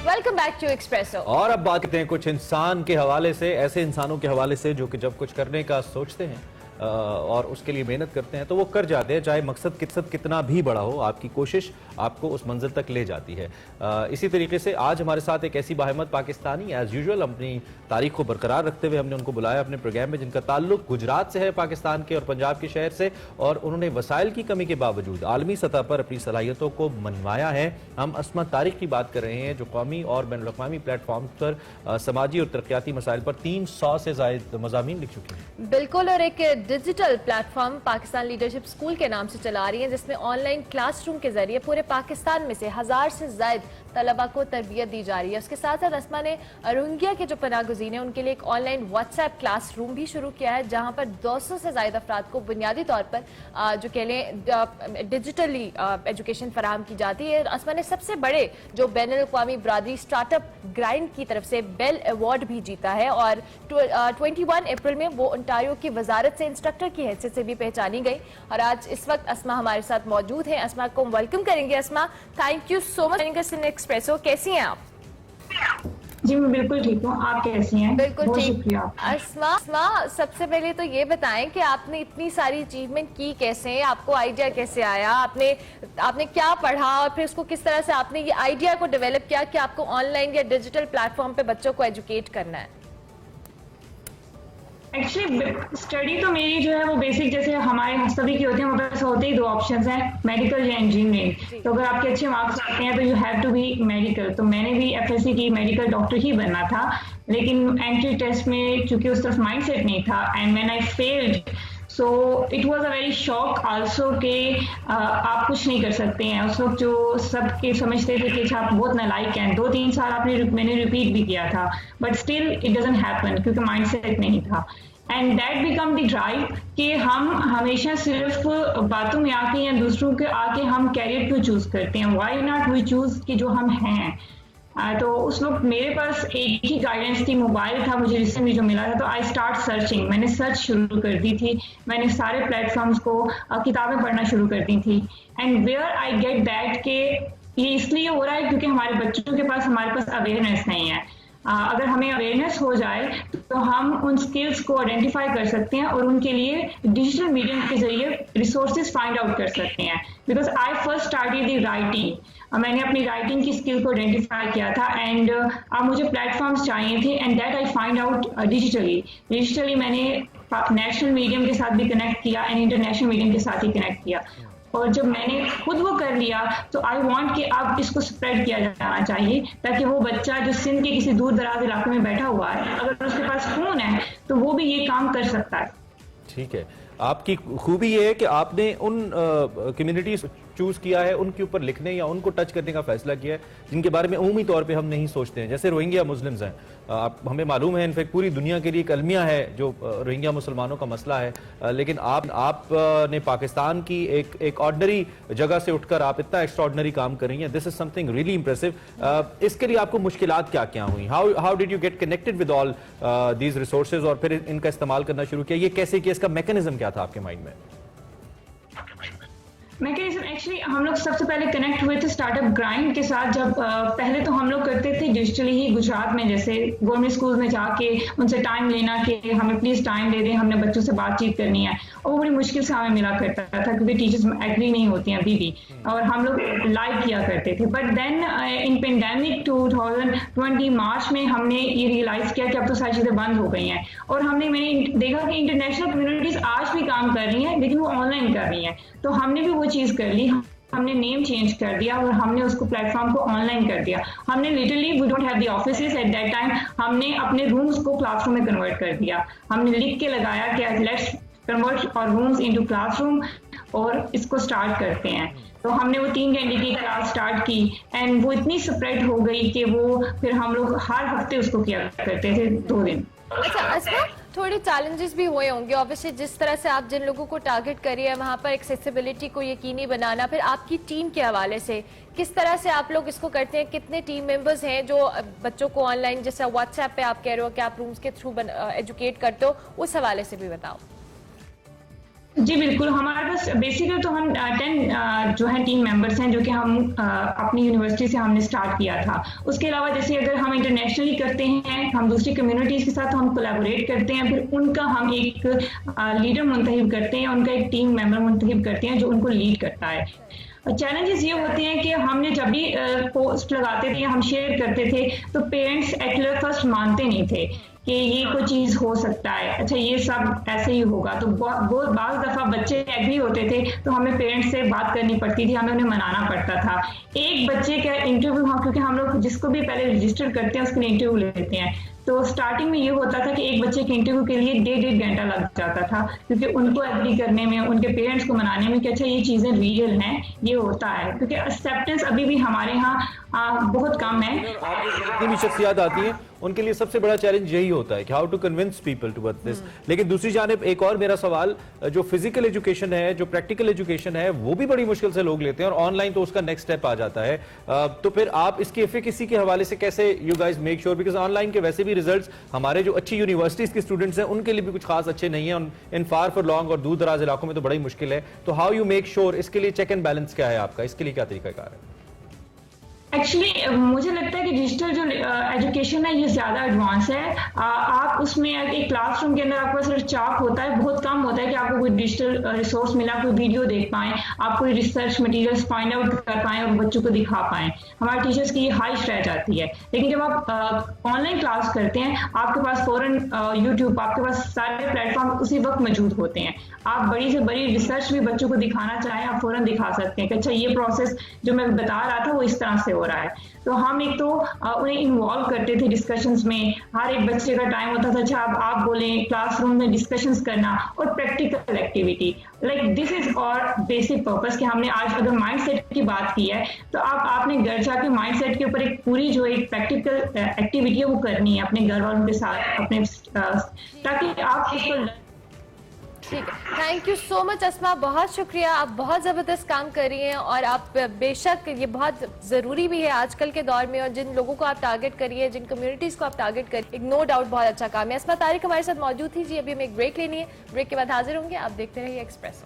Welcome back to espresso. और अब बात करते हैं कुछ इंसान के हवाले से, ऐसे इंसानों के हवाले से जो कि जब कुछ करने का सोचते हैं और उसके लिए मेहनत करते हैं तो वो कर जाते हैं, चाहे मकसद कितना भी बड़ा हो, आपकी कोशिश आपको उस मंजिल तक ले जाती है। इसी तरीके से आज हमारे साथ एक ऐसी बाहिम्मत पाकिस्तानी, एज यूजुअल अपनी तारीख को बरकरार रखते हुए हमने उनको बुलाया अपने प्रोग्राम में, जिनका ताल्लुक गुजरात से है, पाकिस्तान के और पंजाब के शहर से, और उन्होंने वसाइल की कमी के बावजूद आलमी सतह पर अपनी सलाहियतों को मनवाया है। हम अस्मा तारिक की बात कर रहे हैं, जो कौमी और बैनुल-अक़वामी प्लेटफॉर्म पर समाजी और तरक्याती मसाइल पर 300 से ज़ायद मज़ामीन लिख चुकी हैं। बिल्कुल, और एक digital platform Pakistan leadership school के नाम से चला रही है, जिसमें ऑनलाइन क्लासरूम के जरिए पूरे पाकिस्तान में से 1000 से ज्यादा तलबा को तरबियत दी जा रही है। उसके साथ साथ अस्मा ने रोहिंग्या के जो पनाहगज़ीन हैं उनके लिए एक ऑनलाइन व्हाट्सएप क्लासरूम भी शुरू किया है, जहां पर 200 से ज्यादा अफराद को बुनियादी तौर पर जो कह लें डिजिटली एजुकेशन फराहम की जाती है। अस्मा ने सबसे बड़े जो बैनुल-अक़वामी बरादरी स्टार्टअप ग्राइंड की तरफ से बेल अवार्ड भी जीता है, और 21 अप्रैल में वो ओंटारियो की वजारत से इंस्ट्रक्टर की हैसियत से भी पहचानी गई। और आज इस वक्त अस्मा हमारे साथ मौजूद है। अस्मा को वेलकम करेंगे। Asma, thank you so much Expresso. कैसी हैं आप? जी मैं बिल्कुल ठीक हूँ, आप कैसी हैं? बिल्कुल ठीक। शुक्रिया। अस्मा, सबसे पहले तो ये बताएं कि आपने इतनी सारी अचीवमेंट की कैसे, आपको आइडिया कैसे आया, आपने क्या पढ़ा और फिर उसको किस तरह से आपने ये आइडिया को डेवलप किया कि आपको ऑनलाइन या डिजिटल प्लेटफॉर्म पे बच्चों को एजुकेट करना है? एक्चुअली स्टडी तो मेरी जो है वो बेसिक जैसे हमारे सभी की होती है, हमारे पास होते ही दो ऑप्शंस हैं, मेडिकल या इंजीनियरिंग। तो अगर आपके अच्छे मार्क्स आते हैं तो you have to be medical. तो मैंने भी एफएससी की, मेडिकल डॉक्टर ही बनना था, लेकिन एंट्री टेस्ट में चूंकि उस तरफ माइंडसेट नहीं था, and when I failed so it was a very shock also के आप कुछ नहीं कर सकते हैं। उस वक्त जो सबके समझते थे कि आप बहुत नालायक हैं, 2-3 साल मैंने रिपीट भी किया था, but still it doesn't happen क्योंकि माइंडसेट नहीं था। And that become the drive कि हम हमेशा सिर्फ बातों में आके या दूसरों के आके हम कैरियर क्यों चूज करते हैं, व्हाई नॉट वी चूज कि जो हम हैं। तो उस वक्त मेरे पास एक ही गाइडेंस थी, मोबाइल था मुझे रिसेंटली जो मिला था, तो आई स्टार्ट सर्चिंग। मैंने सर्च शुरू कर दी थी, मैंने सारे प्लेटफॉर्म्स को किताबें पढ़ना शुरू कर दी थी, and where I get that के ये इसलिए हो रहा है क्योंकि हमारे बच्चों के पास हमारे पास अवेयरनेस नहीं है। अगर हमें अवेयरनेस हो जाए तो हम उन स्किल्स को आइडेंटिफाई कर सकते हैं और उनके लिए डिजिटल मीडियम के जरिए रिसोर्सेज फाइंड आउट कर सकते हैं। Because I first started the writing, मैंने अपनी राइटिंग की स्किल को आइडेंटिफाई किया था, एंड अब मुझे प्लेटफॉर्म्स चाहिए थे, and that I find out digitally मैंने नेशनल मीडियम के साथ भी कनेक्ट किया एंड इंटरनेशनल मीडियम के साथ ही कनेक्ट किया। और जब मैंने खुद वो कर लिया तो आई वांट कि अब इसको स्प्रेड किया जाना चाहिए, ताकि वो बच्चा जो सिंध के किसी दूर दराज इलाके में बैठा हुआ है, अगर उसके पास फोन है तो वो भी ये काम कर सकता है। ठीक है, आपकी खूबी ये है कि आपने उन कम्युनिटीज चूज किया है, उनके ऊपर लिखने या उनको टच करने का फैसला किया है जिनके बारे में उम्मी तौर पे हम नहीं सोचते हैं। जैसे रोहिंग्या मुस्लिम्स हैं, हमें मालूम है, इनफैक्ट पूरी दुनिया के लिए एक अलमिया है जो रोहिंग्या मुसलमानों का मसला है, लेकिन आपने पाकिस्तान की एक ऑर्डिनरी जगह से उठकर आप इतना एक्स्ट्राऑर्डिनरी काम कर रही हैं। This is something really impressive. इसके लिए आपको मुश्किलात क्या क्या हुई? How did you get connected with all these resources और फिर इनका इस्तेमाल करना शुरू किया? ये कैसे किया, इसका मैकेनिज्म क्या था आपके माइंड में? मैकेनिज्म एक्चुअली हम लोग सबसे पहले कनेक्ट हुए थे स्टार्टअप ग्राइंड के साथ। जब पहले तो हम लोग करते थे डिजिटली ही, गुजरात में जैसे गवर्नमेंट स्कूल में जाके उनसे टाइम लेना कि हमें प्लीज टाइम दे दें, हमने बच्चों से बातचीत करनी है, और वो बड़ी मुश्किल से हमें मिला करता था क्योंकि टीचर्स एग्री नहीं होती हैं अभी भी, और हम लोग लाइव किया करते थे। बट देन इन पेंडेमिक 2020 मार्च में हमने ये रियलाइज किया कि अब तो सारी चीजें बंद हो गई हैं, और मैंने देखा कि इंटरनेशनल कम्युनिटीज आज भी काम कर रही हैं लेकिन वो ऑनलाइन कर रही हैं, तो हमने भी वो चीज कर ली। हमने नेम चेंज कर दिया और हमने उसको प्लेटफॉर्म को ऑनलाइन कर दिया। हमने literally, we don't have the offices at that time, हमने अपने रूम्स को क्लासरूम में कन्वर्ट कर दिया। हमने लिख के लगाया कि let's convert our rooms into classroom और इसको स्टार्ट करते हैं। तो हमने वो 3 घंटे की क्लास स्टार्ट की, एंड वो इतनी स्प्रेड हो गई कि वो फिर हम लोग हर हफ्ते उसको किया करते थे 2 दिन। अच्छा, थोड़े चैलेंजेस भी हुए होंगे ऑब्वियसली, जिस तरह से आप जिन लोगों को टारगेट करिए वहां पर एक्सेसिबिलिटी को यकीनी बनाना, फिर आपकी टीम के हवाले से किस तरह से आप लोग इसको करते हैं? कितने टीम मेंबर्स हैं जो बच्चों को ऑनलाइन, जैसे व्हाट्सएप पे आप कह रहे हो कि आप रूम्स के थ्रू एजुकेट करते हो, उस हवाले से भी बताओ। जी बिल्कुल, हमारे पास बेसिकली तो हम 10 जो है टीम मेंबर्स हैं, जो कि हम अपनी यूनिवर्सिटी से हमने स्टार्ट किया था। उसके अलावा जैसे अगर हम इंटरनेशनली करते हैं, हम दूसरी कम्युनिटीज़ के साथ हम कोलैबोरेट करते हैं, फिर उनका हम एक लीडर मुंतखब करते हैं, उनका एक टीम मेंबर मुंतखब करते हैं जो उनको लीड करता है। चैलेंजेस ये होते हैं कि हमने जब भी पोस्ट लगाते थे या हम शेयर करते थे, तो पेरेंट्स एट फर्स्ट मानते नहीं थे कि ये कोई चीज हो सकता है, अच्छा ये सब ऐसे ही होगा। तो बहुत बाज़ दफा बच्चे एग्री होते थे, तो हमें पेरेंट्स से बात करनी पड़ती थी, हमें उन्हें मनाना पड़ता था। एक बच्चे का इंटरव्यू, हाँ, क्योंकि हम लोग जिसको भी पहले रजिस्टर करते हैं उसके लिए इंटरव्यू लेते हैं, तो स्टार्टिंग में ये होता था कि एक बच्चे के इंटरव्यू के लिए 1.5 घंटा लग जाता था, क्योंकि उनको एग्री करने में, उनके पेरेंट्स को मनाने में कि अच्छा ये चीजें रियल हैं, ये होता है, क्योंकि एक्सेप्टेंस अभी भी हमारे यहाँ बहुत कम है। जितनी भी शख्सियात आती हैं उनके लिए सबसे बड़ा चैलेंज यही होता है कि how to convince people to this. लेकिन दूसरी जानिब एक और मेरा सवाल, जो फिजिकल एजुकेशन है, जो प्रैक्टिकल एजुकेशन है, वो भी बड़ी मुश्किल से लोग लेते हैं, और ऑनलाइन तो उसका नेक्स्ट स्टेप आ जाता है। तो फिर आप इसकी एफिकेसी के हवाले से कैसे you guys make sure, because online के वैसे भी रिजल्ट्स हमारे जो अच्छी यूनिवर्सिटीज के स्टूडेंट्स हैं उनके लिए भी कुछ खास अच्छे नहीं है, इन फार फॉर लॉन्ग और दूर दराज इलाकों में तो बड़ी मुश्किल है। तो हाउ यू मेक श्योर, इसके लिए चेक एंड बैलेंस क्या है आपका, इसके लिए क्या तरीकाकार है? एक्चुअली मुझे लगता है कि डिजिटल जो एजुकेशन है ये ज़्यादा एडवांस है। आप उसमें एक क्लासरूम के अंदर आपका सिर्फ चाक होता है, बहुत कम होता है कि आपको कोई डिजिटल रिसोर्स मिला, कोई वीडियो देख पाएं, आप कोई रिसर्च मटेरियल्स फाइंड आउट कर पाएं और बच्चों को दिखा पाएं। हमारे टीचर्स की ये ख्वाहिश रह जाती है। लेकिन जब आप ऑनलाइन क्लास करते हैं, आपके पास फौरन यूट्यूब, आपके पास सारे प्लेटफॉर्म उसी वक्त मौजूद होते हैं। आप बड़ी से बड़ी रिसर्च भी बच्चों को दिखाना चाहें, आप फौरन दिखा सकते हैं कि अच्छा ये प्रोसेस जो मैं बता रहा था वो इस तरह से हो रहा है। तो हम एक तो उन्हें इन्वॉल्व करते थे डिस्कशंस में। हर एक बच्चे का टाइम होता था, अच्छा अब आप बोलें, क्लासरूम में डिस्कशंस करना और practical activity, like this is और बेसिक पर्पस कि हमने आज अगर माइंडसेट की बात की है, तो आपने घर जाके माइंडसेट के ऊपर एक पूरी जो एक प्रैक्टिकल एक्टिविटी है वो करनी है अपने घर वालों के साथ, अपने ताकि आप इसको। ठीक है, थैंक यू सो मच अस्मा, बहुत शुक्रिया। आप बहुत ज़बरदस्त काम कर रही हैं और आप बेशक ये बहुत ज़रूरी भी है आजकल के दौर में, और जिन लोगों को आप टारगेट करिए, जिन कम्युनिटीज़ को आप टारगेट करिए, नो डाउट बहुत अच्छा काम है। अस्मा तारिक हमारे साथ मौजूद थी जी। अभी हमें एक ब्रेक लेनी है, ब्रेक के बाद हाजिर होंगे। आप देखते रहिए एक्सप्रेस।